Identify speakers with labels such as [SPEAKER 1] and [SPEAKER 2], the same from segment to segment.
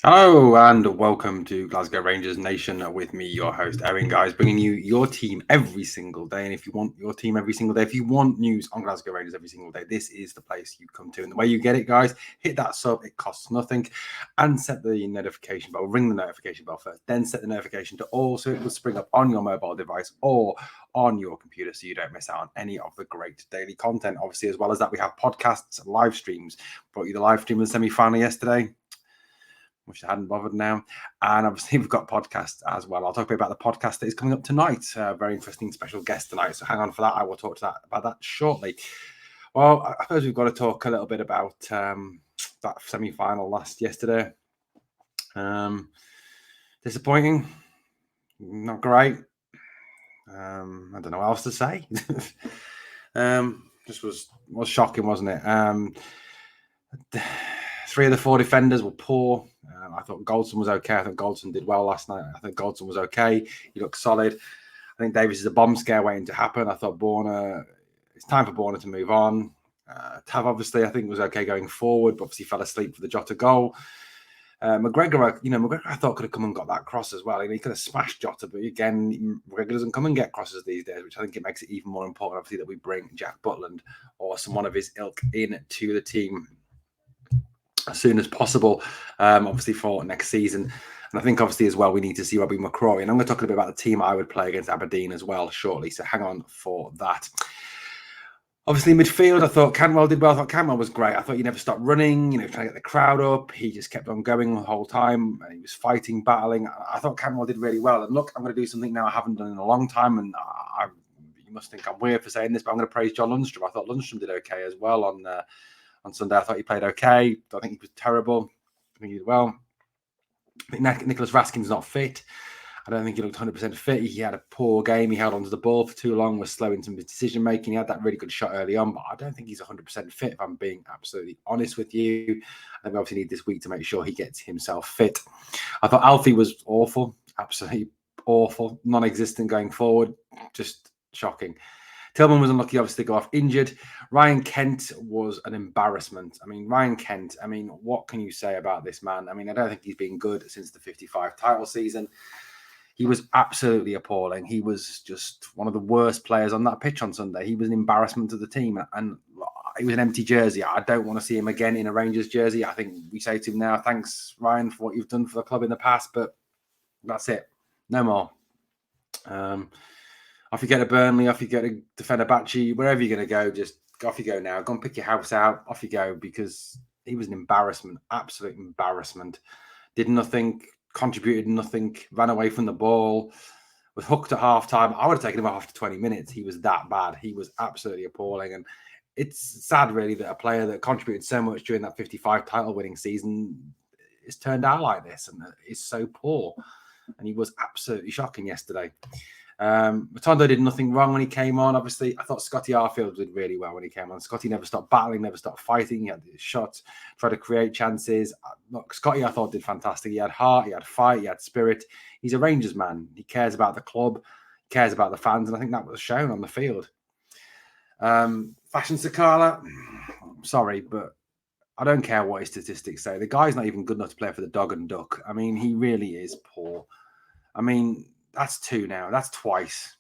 [SPEAKER 1] Hello and welcome to Glasgow Rangers Nation with me, your host, Owen, guys, bringing you your team every single day. And if you want your team every single day, if you want news on Glasgow Rangers every single day, this is the place you come to. And the way you get it, guys, hit that sub, it costs nothing, and set the notification bell, ring the notification bell first, then set the notification to all so it will spring up on your mobile device or on your computer so you don't miss out on any of the great daily content. Obviously, as well as that, we have podcasts, live streams. Brought you the live stream of the semi-final yesterday, which I hadn't bothered now. And obviously, we've got podcasts as well. I'll talk a bit about the podcast that is coming up tonight. Very interesting special guest tonight. So hang on for that. I will talk about that shortly. Well, I suppose we've got to talk a little bit about that semi-final yesterday. Disappointing. Not great. I don't know what else to say. Just was shocking, wasn't it? 3 of the 4 defenders were poor. I thought Goldson was okay. I think Goldson did well last night. I think Goldson was okay. He looked solid. I think Davies is a bomb scare waiting to happen. I thought it's time for Borna to move on. Tav, obviously, I think was okay going forward, but obviously fell asleep for the Jota goal. McGregor, I thought could have come and got that cross as well. He could have smashed Jota, but again, McGregor doesn't come and get crosses these days, which I think it makes it even more important, obviously, that we bring Jack Butland or someone of his ilk in to the team as soon as possible, obviously for next season. And I think obviously as well, we need to see Robbie McCrory. And I'm going to talk a bit about the team I would play against Aberdeen as well shortly. So hang on for that. Obviously midfield, I thought Cantwell did well. I thought Cantwell was great. I thought he never stopped running, trying to get the crowd up. He just kept on going the whole time. He was fighting, battling. I thought Cantwell did really well. And look, I'm going to do something now I haven't done in a long time. And you must think I'm weird for saying this, but I'm going to praise John Lundstrom. I thought Lundstrom did okay as well on Sunday. I thought he played okay. I don't think he was terrible. I think he did well. I think Nicholas Raskin's not fit. I don't think he looked 100% fit. He had a poor game. He held onto the ball for too long, was slow in some of his decision-making. He had that really good shot early on, but I don't think he's 100% fit, if I'm being absolutely honest with you. I think we obviously need this week to make sure he gets himself fit. I thought Alfie was awful, absolutely awful, non-existent going forward, just shocking. Tillman was unlucky, obviously, to go off injured. Ryan Kent was an embarrassment. Ryan Kent, what can you say about this man? I don't think he's been good since the 55 title season. He was absolutely appalling. He was just one of the worst players on that pitch on Sunday. He was an embarrassment to the team, and he was an empty jersey. I don't want to see him again in a Rangers jersey. I think we say to him now, thanks, Ryan, for what you've done for the club in the past, but that's it. No more. Off you go to Burnley, off you go to Fenerbahce, wherever you're going to go, just off you go now. Go and pick your house out, off you go, because he was an embarrassment, absolute embarrassment. Did nothing, contributed nothing, ran away from the ball, was hooked at half-time. I would have taken him off after 20 minutes. He was that bad. He was absolutely appalling. And it's sad, really, that a player that contributed so much during that 55 title-winning season is turned out like this and is so poor. And he was absolutely shocking yesterday. Matondo did nothing wrong when he came on. Obviously, I thought Scotty Arfield did really well when he came on. Scotty never stopped battling, never stopped fighting. He had his shots, tried to create chances. Look, Scotty, I thought, did fantastic. He had heart, he had fight, he had spirit. He's a Rangers man. He cares about the club, he cares about the fans, and I think that was shown on the field. Fashion Sakala, sorry, but I don't care what his statistics say. The guy's not even good enough to play for the Dog and Duck. He really is poor. That's 2 now. That's twice.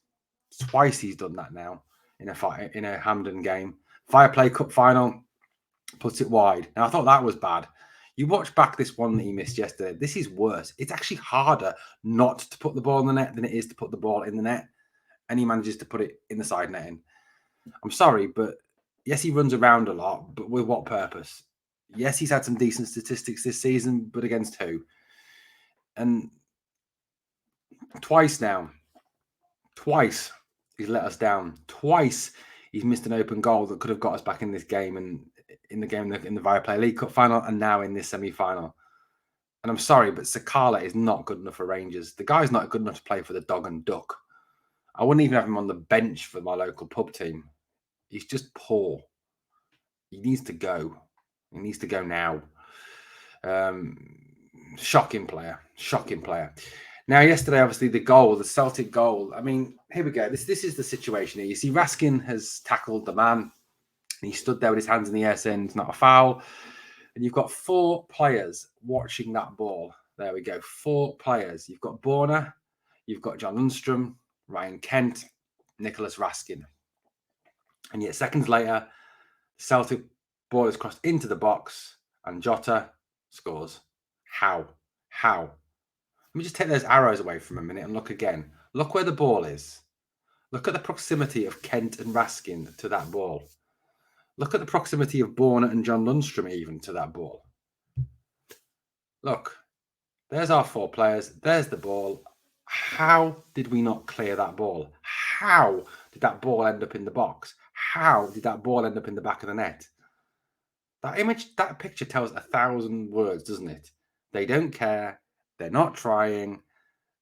[SPEAKER 1] Twice he's done that now in a Hampden game. Fireplay Cup final, puts it wide. Now, I thought that was bad. You watch back this one that he missed yesterday. This is worse. It's actually harder not to put the ball in the net than it is to put the ball in the net. And he manages to put it in the side netting. I'm sorry, but yes, he runs around a lot, but with what purpose? Yes, he's had some decent statistics this season, but against who? And twice he's let us down. Twice he's missed an open goal that could have got us back in this game and in the Viaplay League Cup final and now in this semi-final. And I'm sorry, but Sakala is not good enough for Rangers. The guy's not good enough to play for the Dog and Duck. I wouldn't even have him on the bench for my local pub team. He's just poor. He needs to go. He needs to go now. Shocking player. Now, yesterday, obviously, the Celtic goal. Here we go. This is the situation here. You see, Raskin has tackled the man. He stood there with his hands in the air saying it's not a foul. And you've got 4 players watching that ball. There we go. 4 players. You've got Borna, you've got John Lundstrom, Ryan Kent, Nicholas Raskin. And yet seconds later, Celtic ball is crossed into the box and Jota scores. How? Let me just take those arrows away from a minute and look again. Look where the ball is. Look at the proximity of Kent and Raskin to that ball. Look at the proximity of Borna and John Lundstrom even to that ball. Look, there's our 4 players. There's the ball. How did we not clear that ball? How did that ball end up in the box? How did that ball end up in the back of the net? That picture tells 1,000 words, doesn't it? They don't care. They're not trying.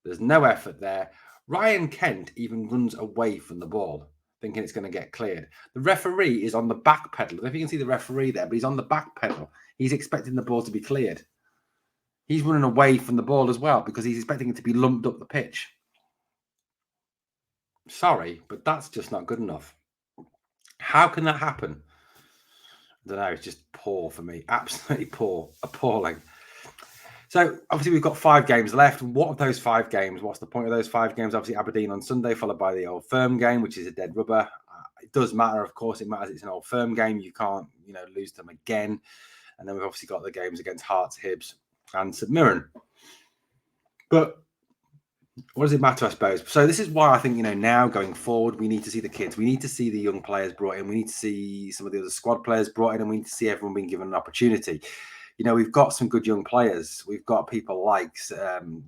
[SPEAKER 1] There's no effort there. Ryan Kent even runs away from the ball, thinking it's going to get cleared. The referee is on the back pedal. I don't know if you can see the referee there, but he's on the back pedal. He's expecting the ball to be cleared. He's running away from the ball as well because he's expecting it to be lumped up the pitch. Sorry, but that's just not good enough. How can that happen? I don't know. It's just poor for me. Absolutely poor. Appalling. So, obviously, we've got 5 games left. What of those 5 games? What's the point of those 5 games? Obviously, Aberdeen on Sunday, followed by the Old Firm game, which is a dead rubber. It does matter, of course. It matters. It's an Old Firm game. You can't, lose them again. And then we've obviously got the games against Hearts, Hibs, and St Mirren. But what does it matter, I suppose? So this is why I think, now going forward, we need to see the kids. We need to see the young players brought in. We need to see some of the other squad players brought in, and we need to see everyone being given an opportunity. We've got some good young players. We've got people like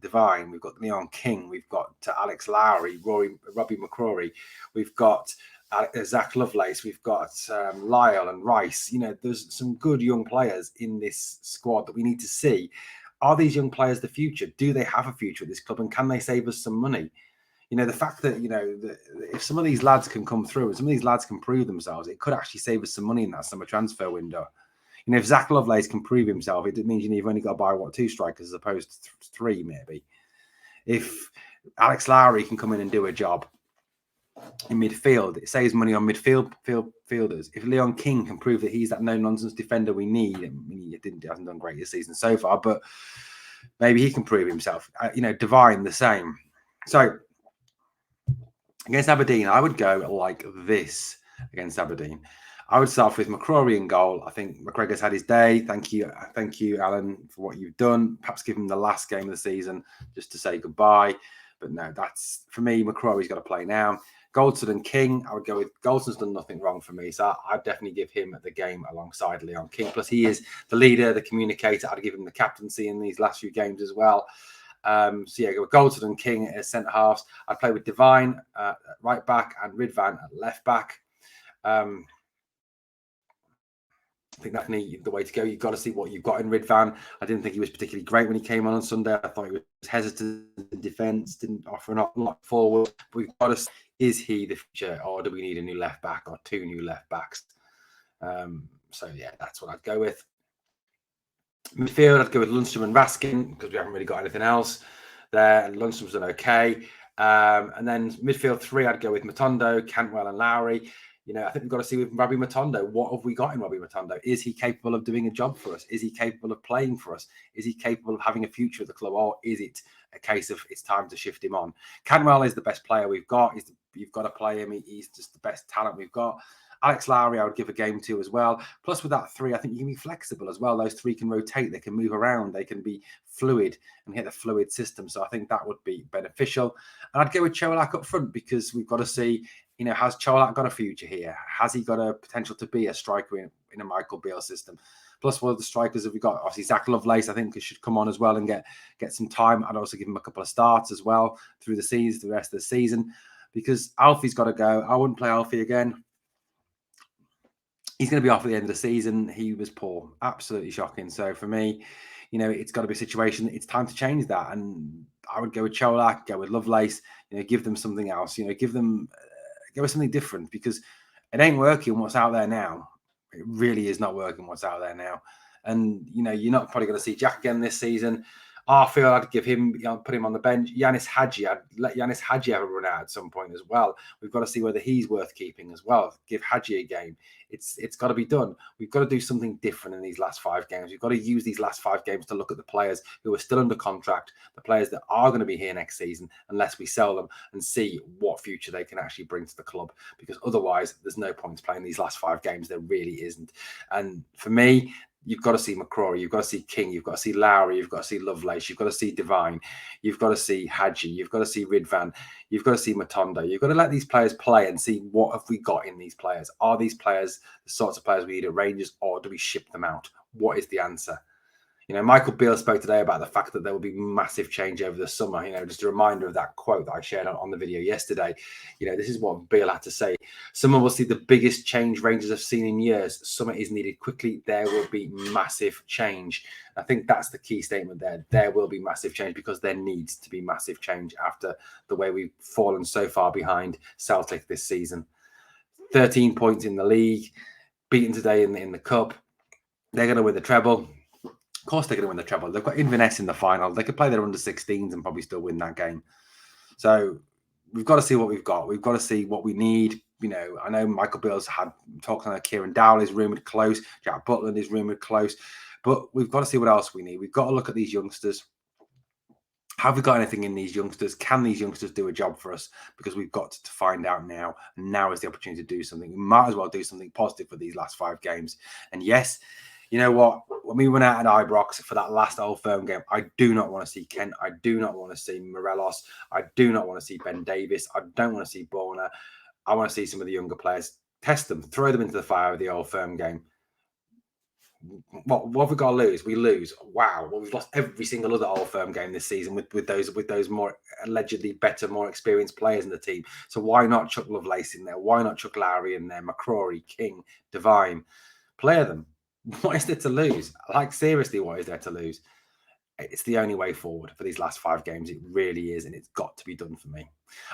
[SPEAKER 1] Devine. We've got Leon King. We've got Alex Lowry, Robbie McCrory. We've got Zach Lovelace. We've got Lyle and Rice. There's some good young players in this squad that we need to see. Are these young players the future? Do they have a future at this club? And can they save us some money? The fact that, if some of these lads can come through and some of these lads can prove themselves, it could actually save us some money in that summer transfer window. If Zach Lovelace can prove himself, it means you've only got to buy, 2 strikers as opposed to 3, maybe. If Alex Lowry can come in and do a job in midfield, it saves money on midfielders. If Leon King can prove that he's that no-nonsense defender we need, he hasn't done great this season so far, but maybe he can prove himself. Devine, the same. So, against Aberdeen, I would go like this against Aberdeen. I would start off with McCrory in goal. I think McGregor's had his day. Thank you, Alan, for what you've done. Perhaps give him the last game of the season just to say goodbye. But no, that's, for me, McCrory's got to play now. Goldson and King, I would go with, Goldson's done nothing wrong for me, so I'd definitely give him the game alongside Leon King. Plus, he is the leader, the communicator. I'd give him the captaincy in these last few games as well. Go with Goldson and King as centre halves. I'd play with Devine at right back and Ridvan at left back. I think that's the way to go. You've got to see what you've got in Ridvan. I didn't think he was particularly great when he came on Sunday. I thought he was hesitant in defence, didn't offer an awful lot forward. But we've got to see, is he the future, or do we need a new left back or 2 new left backs? That's what I'd go with. Midfield, I'd go with Lundstrom and Raskin because we haven't really got anything else there. And Lundstrom's done okay. And then midfield 3, I'd go with Matondo, Cantwell, and Lowry. I think we've got to see with Robbie Matondo, what have we got in Robbie Matondo? Is he capable of doing a job for us? Is he capable of playing for us? Is he capable of having a future at the club? Or is it a case of it's time to shift him on? Cantwell is the best player we've got. You've got to play him. He's just the best talent we've got. Alex Lowry, I would give a game to as well. Plus, with that 3, I think you can be flexible as well. Those 3 can rotate. They can move around. They can be fluid and hit a fluid system. So I think that would be beneficial. And I'd go with Cholak up front because we've got to see, has Cholak got a future here? Has he got a potential to be a striker in a Michael Beale system? Plus, one of the strikers that we've got, obviously, Zach Lovelace, I think, should come on as well and get some time. I'd also give him a couple of starts as well through the rest of the season, because Alfie's got to go. I wouldn't play Alfie again. He's going to be off at the end of the season. He was poor, absolutely shocking. So for me, it's got to be a situation. It's time to change that. And I would go with Cholak, go with Lovelace, give them something else, give them something different, because it ain't working what's out there now. It really is not working what's out there now. And, you're not probably going to see Jack again this season. I feel I'd give him, put him on the bench. Yanis Hadji, I'd let Yanis Hadji have a run out at some point as well. We've got to see whether he's worth keeping as well. Give Hadji a game. It's got to be done. We've got to do something different in these last 5 games. We've got to use these last 5 games to look at the players who are still under contract, the players that are going to be here next season, unless we sell them, and see what future they can actually bring to the club. Because otherwise, there's no point playing these last 5 games. There really isn't. And for me, you've got to see McCrory, you've got to see King, you've got to see Lowry, you've got to see Lovelace, you've got to see Devine, you've got to see Hadji, you've got to see Ridvan, you've got to see Matondo. You've got to let these players play and see what have we got in these players. Are these players the sorts of players we need at Rangers, or do we ship them out? What is the answer? Michael Beale spoke today about the fact that there will be massive change over the summer. Just a reminder of that quote that I shared on the video yesterday. This is what Beale had to say. Summer will see the biggest change Rangers have seen in years. Summer is needed quickly. There will be massive change. I think that's the key statement there. There will be massive change because there needs to be massive change after the way we've fallen so far behind Celtic this season. 13 points in the league, beaten today in the cup. They're going to win the treble. Of course they're going to win the treble. They've got Inverness in the final. They could play their under-16s and probably still win that game. So we've got to see what we've got. We've got to see what we need. I know Michael Beale's had talks on Kieran Dowell is rumoured close. Jack Butland is rumoured close. But we've got to see what else we need. We've got to look at these youngsters. Have we got anything in these youngsters? Can these youngsters do a job for us? Because we've got to find out now. And now is the opportunity to do something. We might as well do something positive for these last 5 games. And yes, you know what? When we went out at Ibrox for that last Old Firm game, I do not want to see Kent. I do not want to see Morelos. I do not want to see Ben Davis. I don't want to see Borna. I want to see some of the younger players. Test them. Throw them into the fire of the Old Firm game. What have we got to lose? We lose. Wow. Well, we've lost every single other Old Firm game this season with those more allegedly better, more experienced players in the team. So why not chuck Lovelace in there? Why not chuck Lowry in there? McCrory, King, Devine. Play them. What is there to lose? Seriously, what is there to lose? It's the only way forward for these last 5 games. It really is, and it's got to be done for me.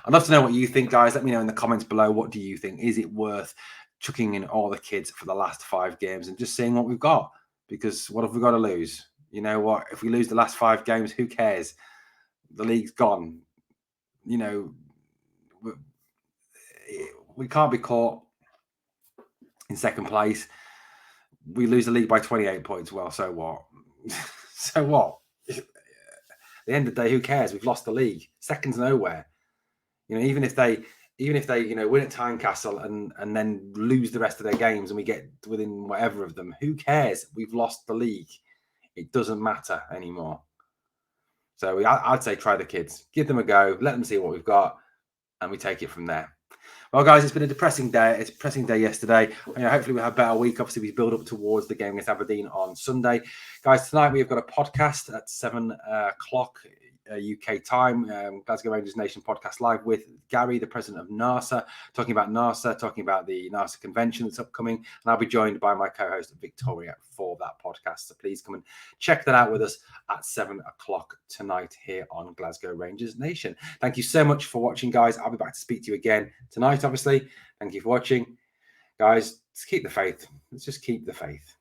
[SPEAKER 1] I'd love to know what you think, guys. Let me know in the comments below. What do you think? Is it worth chucking in all the kids for the last 5 games and just seeing what we've got? Because what have we got to lose? You know what? If we lose the last 5 games, who cares? The league's gone. We can't be caught in second place. We lose the league by 28 points. Well, so what? So what? At the end of the day, who cares? We've lost the league. Second's nowhere. Even if they win at Tynecastle and then lose the rest of their games and we get within whatever of them, who cares? We've lost the league. It doesn't matter anymore. So I'd say try the kids. Give them a go. Let them see what we've got. And we take it from there. Well, guys, it's been a depressing day. It's a depressing day yesterday. Hopefully we'll have a better week. Obviously, we build up towards the game against Aberdeen on Sunday. Guys, tonight we've got a podcast at 7 o'clock UK time. Glasgow Rangers Nation podcast live with Gary, the president of NASA, talking about NASA, talking about the NASA convention that's upcoming. And I'll be joined by my co-host Victoria for that podcast. So please come and check that out with us at 7 o'clock tonight here on Glasgow Rangers Nation. Thank you so much for watching, guys. I'll be back to speak to you again tonight, obviously. Thank you for watching. Guys, let's keep the faith. Let's just keep the faith.